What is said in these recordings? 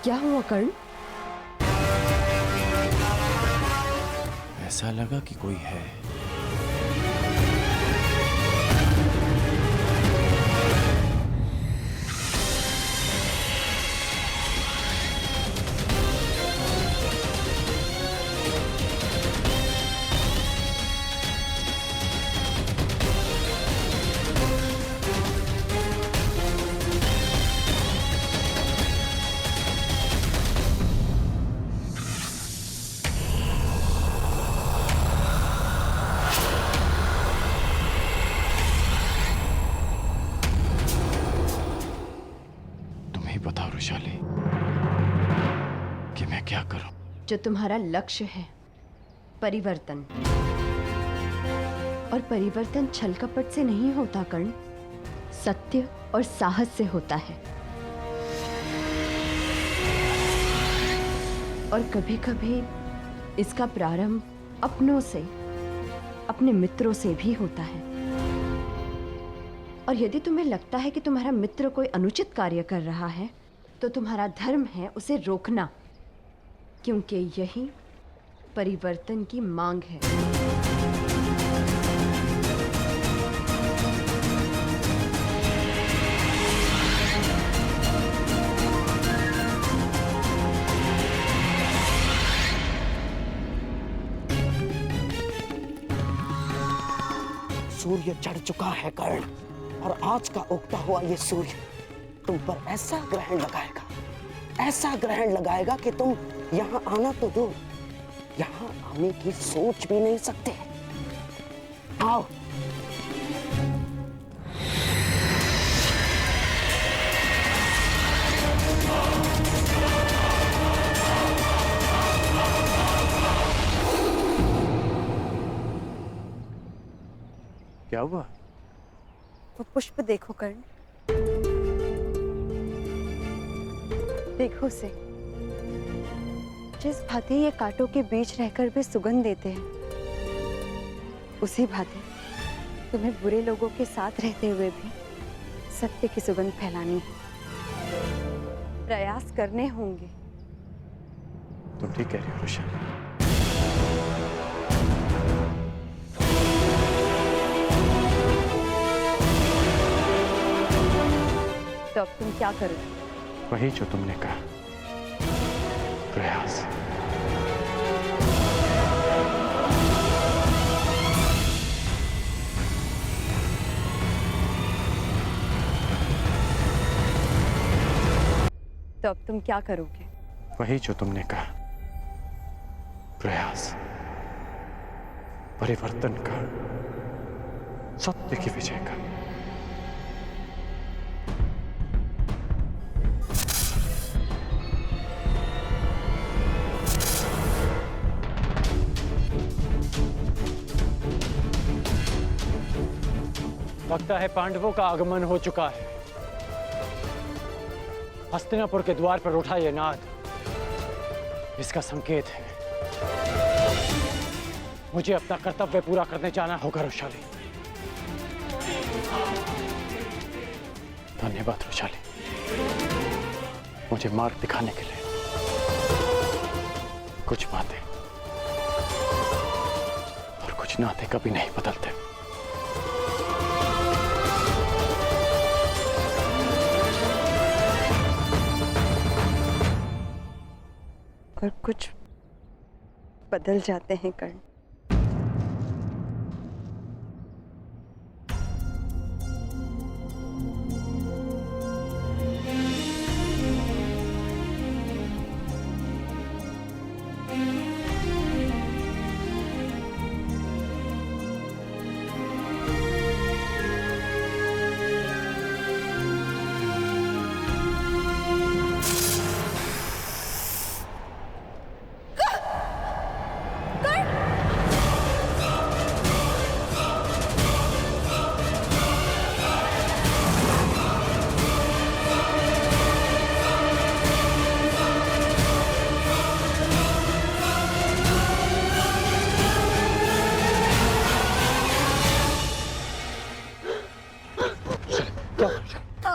क्या हुआ कर्ण? ऐसा लगा कि कोई है। बताओ वृषाली कि मैं क्या करूं? जो तुम्हारा लक्ष्य है, परिवर्तन, और परिवर्तन छल कपट से नहीं होता कर्ण, सत्य और साहस से होता है। और कभी कभी इसका प्रारंभ अपनों से, अपने मित्रों से भी होता है। और यदि तुम्हें लगता है कि तुम्हारा मित्र कोई अनुचित कार्य कर रहा है, तो तुम्हारा धर्म है उसे रोकना, क्योंकि यही परिवर्तन की मांग है। सूर्य चढ़ चुका है कर्ण, और आज का उगता हुआ ये सूर्य तुम पर ऐसा ग्रहण लगाएगा कि तुम यहाँ आना तो दूर, यहाँ आने की सोच भी नहीं सकते। आओ। क्या हुआ? वो पुष्प देखो कर्ण, देखो उसे। जिस भांति ये कांटों के बीच रहकर भी सुगंध देते हैं, उसी भांति तुम्हें बुरे लोगों के साथ रहते हुए भी सत्य की सुगंध फैलानी है। प्रयास करने होंगे। तुम ठीक कह रही हो वृषाली। तो अब तुम क्या करोगे? वही जो तुमने कहा, प्रयास। तो अब तुम क्या करोगे? वही जो तुमने कहा, प्रयास, परिवर्तन का, सत्य की विजय का। लगता है पांडवों का आगमन हो चुका है। हस्तिनापुर के द्वार पर उठा ये नाद इसका संकेत है। मुझे अपना कर्तव्य पूरा करने जाना होगा वृषाली। धन्यवाद वृषाली, मुझे मार्ग दिखाने के लिए। कुछ बातें और कुछ नाते कभी नहीं बदलते। और कुछ बदल जाते हैं कर्ण।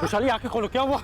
वृषाली आंखें खोलो, क्या हुआ?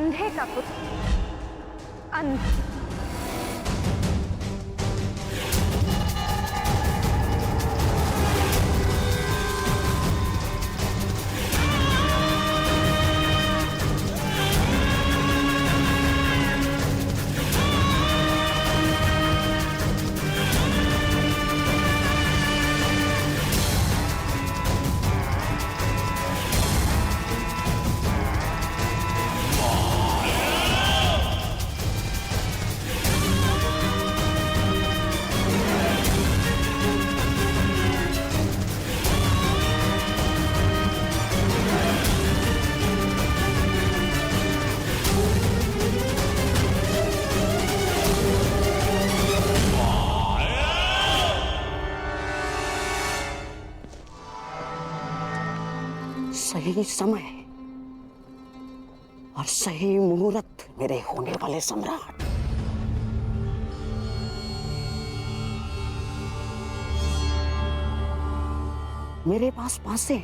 अंधे का पुत्र, अंध। सही समय और सही मुहूर्त मेरे होने वाले सम्राट। मेरे पास पासे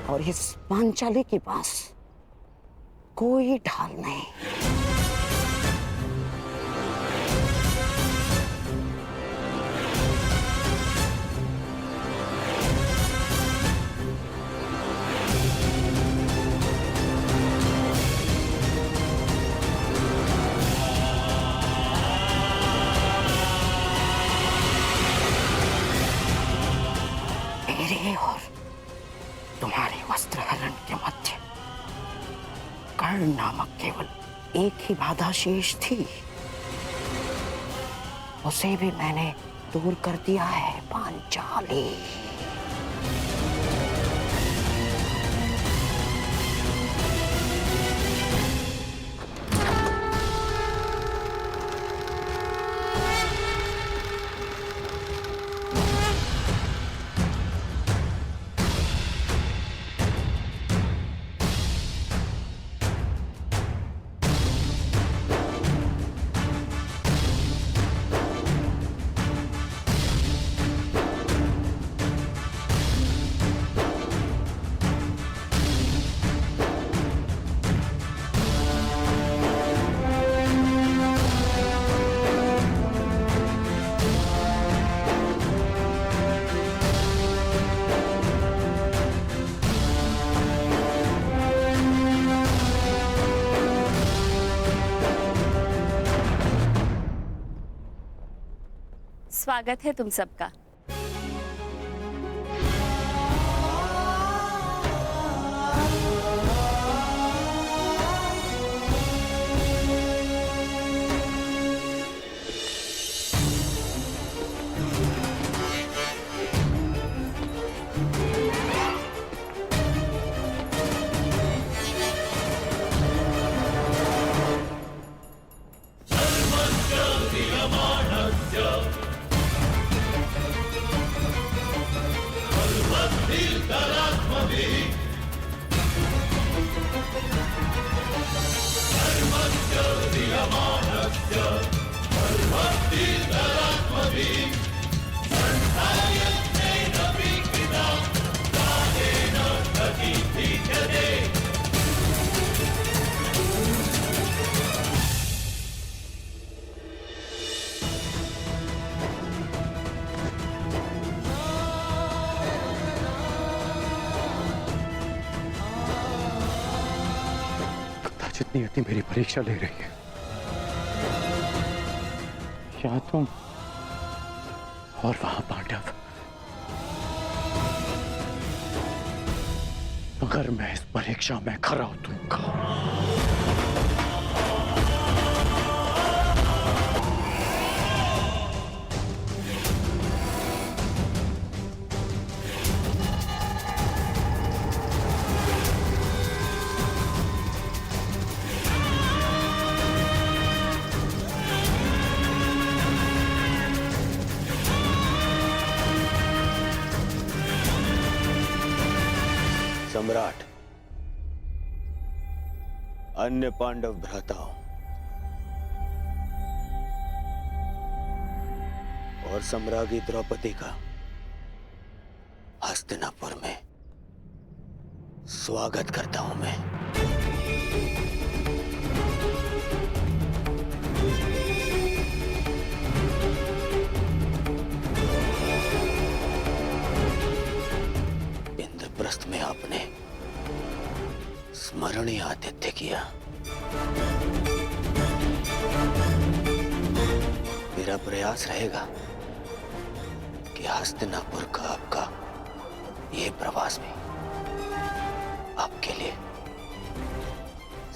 और इस पांचाली के पास कोई ढाल नहीं। मेरे और तुम्हारे वस्त्र हरण के मध्य कर्ण नामक केवल एक ही बाधा शेष थी, उसे भी मैंने दूर कर दिया है पांचाली। स्वागत है तुम सबका। जितनी इतनी मेरी परीक्षा ले रही है, या तुम और वहां पांडव। मगर मैं इस परीक्षा में खरा उतरूंगा। सम्राट, अन्य पांडव भ्राताओं और सम्राज्ञी द्रौपदी का हस्तिनापुर में स्वागत करता हूं मैं। स्मरणीय आतिथ्य किया। मेरा प्रयास रहेगा कि हस्तिनापुर का आपका ये प्रवास भी आपके लिए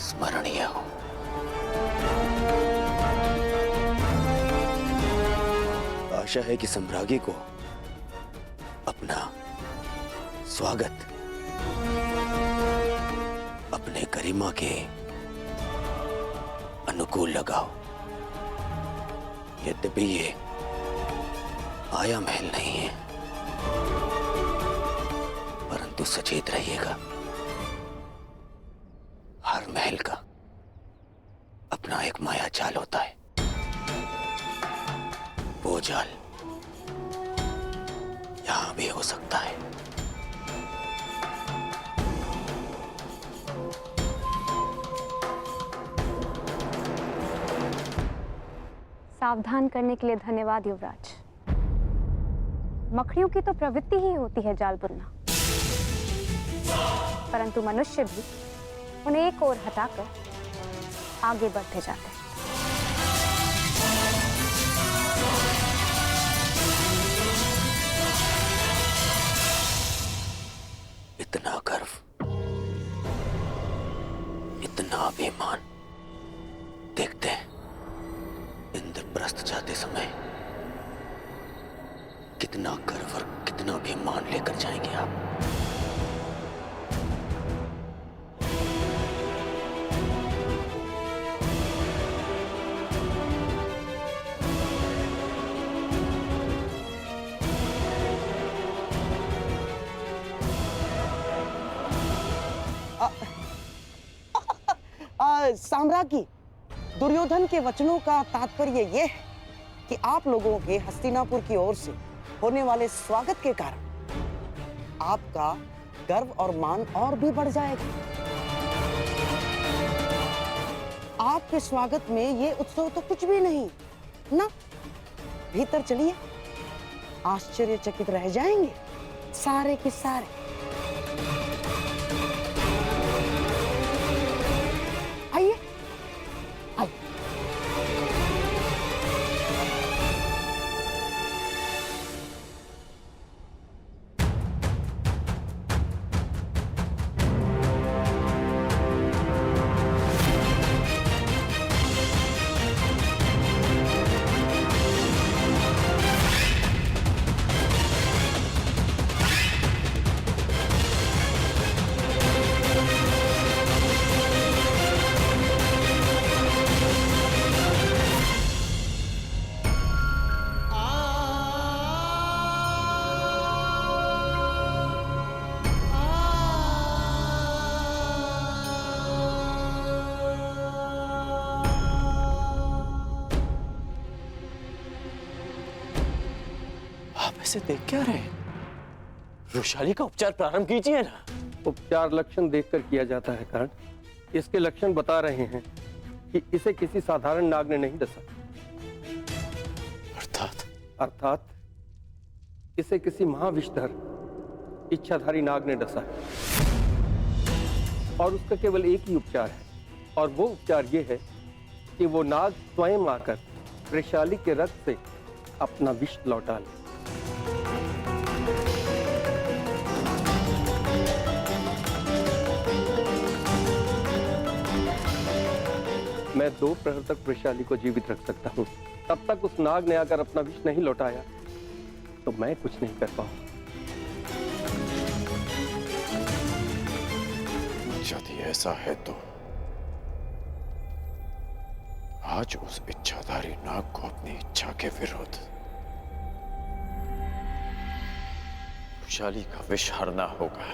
स्मरणीय हो। आशा है कि सम्राज्ञी को अपना स्वागत अपने गरिमा के अनुकूल लगाओ। यद्यपि ये आया महल नहीं है, परंतु सचेत रहिएगा, हर महल का अपना एक माया जाल होता है। वो जाल यहां भी हो सकता है। सावधान करने के लिए धन्यवाद युवराज। मकड़ियों की तो प्रवृत्ति ही होती है जाल बुनना, परंतु मनुष्य भी उन्हें एक ओर हटाकर आगे बढ़ते जाते हैं। इतना गर्व, इतना अभिमान, देखते हैं इंद्रप्रस्थ जाते समय कितना गर्व और कितना अभिमान लेकर जाएंगे आप। साम्राज्ञी, दुर्योधन के वचनों का तात्पर्य यह है कि आप लोगों के हस्तिनापुर की ओर से होने वाले स्वागत के कारण आपका गर्व और मान और भी बढ़ जाएगा। आपके स्वागत में ये उत्सव तो कुछ भी नहीं ना। भीतर चलिए, आश्चर्यचकित रह जाएंगे सारे के सारे। आइए आइए। ऐसे देख क्या रहे हैं? वृषाली का उपचार प्रारंभ कीजिए ना। उपचार लक्षण देखकर किया जाता है कर्ण। इसके लक्षण बता रहे हैं कि इसे किसी साधारण नाग ने नहीं डसा। अर्थात इसे किसी महाविषधर इच्छाधारी नाग ने डसा है और उसका केवल एक ही उपचार है, और वो उपचार ये है कि वो नाग स्वयं आकर वृषाली के रक्त से अपना विष लौटा ले। मैं 2 प्रहर तक वृषाली को जीवित रख सकता हूँ। तब तक उस नाग ने आकर अपना विष नहीं लौटाया तो मैं कुछ नहीं कर पाऊंगा। यदि ऐसा है तो आज उस इच्छाधारी नाग को अपनी इच्छा के विरुद्ध वृषाली का विष हरना होगा।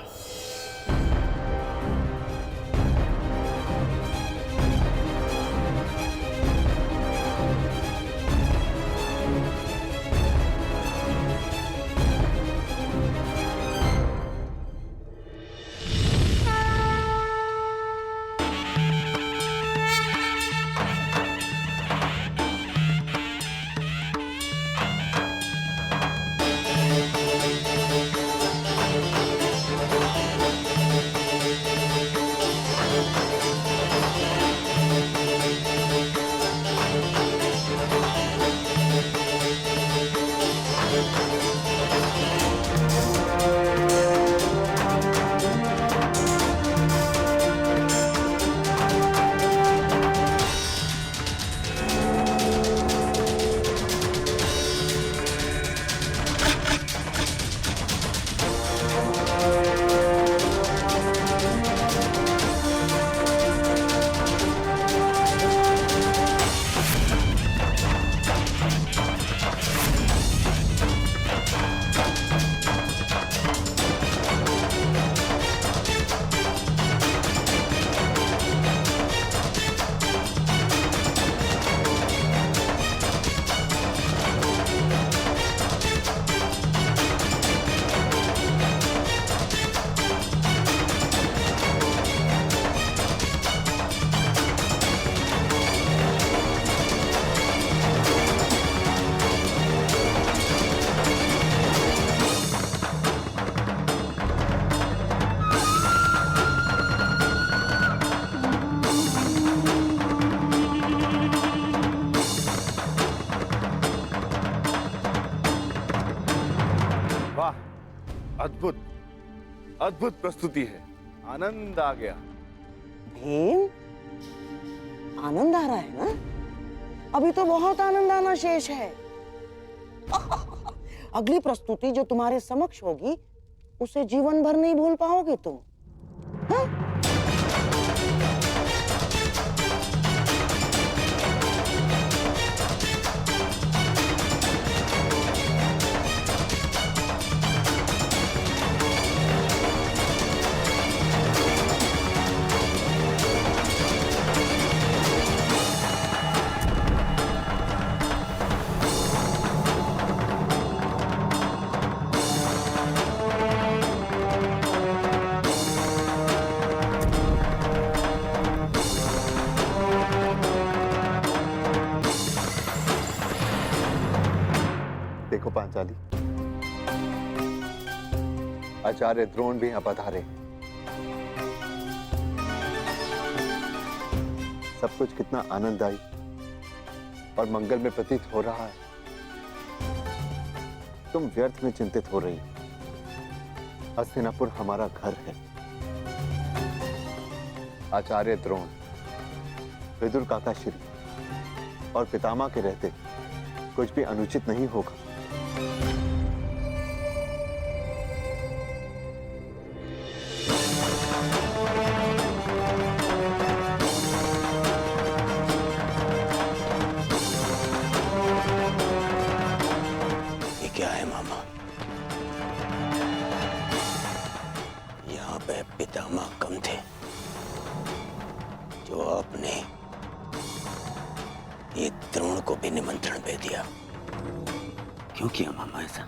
अद्भुत प्रस्तुति है, आनंद आ गया। भीम, आनंद आ रहा है ना? अभी तो बहुत आनंद आना शेष है। अगली प्रस्तुति जो तुम्हारे समक्ष होगी उसे जीवन भर नहीं भूल पाओगे तुम। हाँ? देखो पांचाली, आचार्य द्रोण भी यहाँ पधारे। सब कुछ कितना आनंददायी और मंगल में प्रतीत हो रहा है। तुम व्यर्थ में चिंतित हो रही। हस्तिनापुर हमारा घर है। आचार्य द्रोण, विदुर काका श्री और पितामह के रहते कुछ भी अनुचित नहीं होगा। ये क्या है मामा? यहाँ पे पितामह कम थे जो आपने ये द्रोण को भी निमंत्रण दे दिया। क्यों किया मामा ऐसा?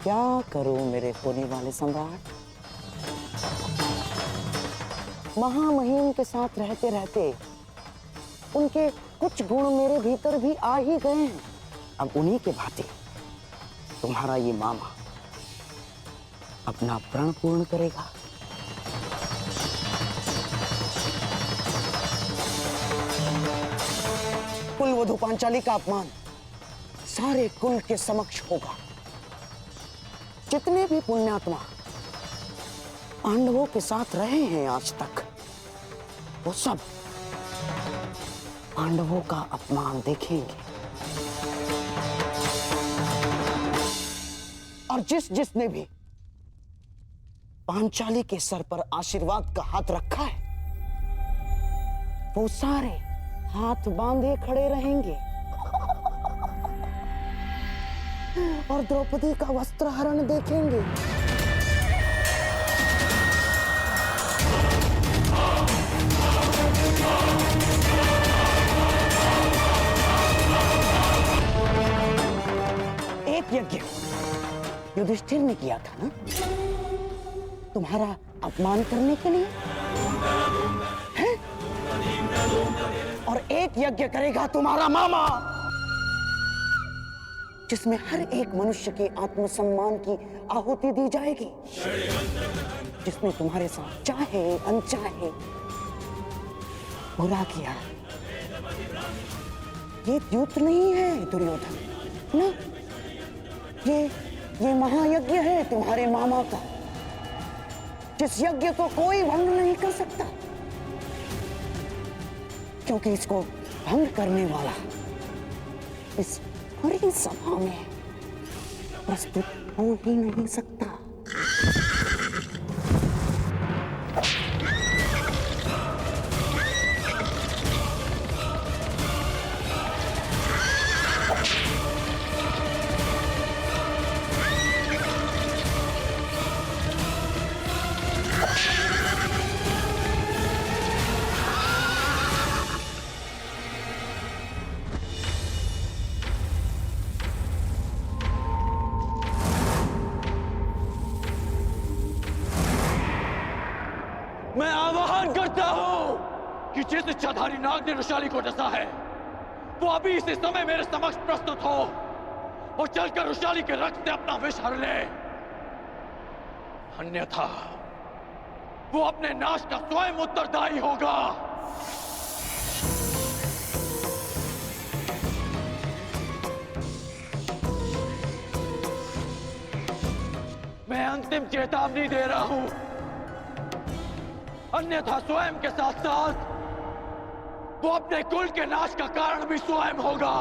क्या करूं मेरे होने वाले सम्राट? महामहिम के साथ रहते रहते उनके कुछ गुण मेरे भीतर भी आ ही गए हैं। अब उन्हीं के भांति तुम्हारा ये मामा अपना प्रण पूर्ण करेगा। कुलवधू पांचाली का अपमान सारे कुल के समक्ष होगा। जितने भी पुण्यात्मा पांडवों के साथ रहे हैं आज तक, वो सब पांडवों का अपमान देखेंगे। और जिसने भी पांचाली के सर पर आशीर्वाद का हाथ रखा है, वो सारे हाथ बांधे खड़े रहेंगे और द्रौपदी का वस्त्र हरण देखेंगे। एक यज्ञ युधिष्ठिर ने किया था ना, तुम्हारा अपमान करने के लिए है? और एक यज्ञ करेगा तुम्हारा मामा, जिसमें हर एक मनुष्य के आत्मसम्मान की आहुति दी जाएगी, जिसने तुम्हारे साथ चाहे अनचाहे बुरा किया। ये द्यूत नहीं है दुर्योधन ना, ये महायज्ञ है तुम्हारे मामा का, जिस यज्ञ को कोई भंग नहीं कर सकता, क्योंकि इसको भंग करने वाला इस पूरी सभा में प्रस्तुत हो ही नहीं सकता। मैं आह्वान करता हूं कि जिस इच्छाधारी नाग ने रुशाली को डसा है, वो अभी इसी समय मेरे समक्ष प्रस्तुत हो और चलकर रुशाली के रक्त से अपना विष हर ले। अन्यथा वो अपने नाश का स्वयं उत्तरदायी होगा। मैं अंतिम चेतावनी दे रहा हूं, अन्यथा स्वयं के साथ साथ वो अपने कुल के नाश का कारण भी स्वयं होगा।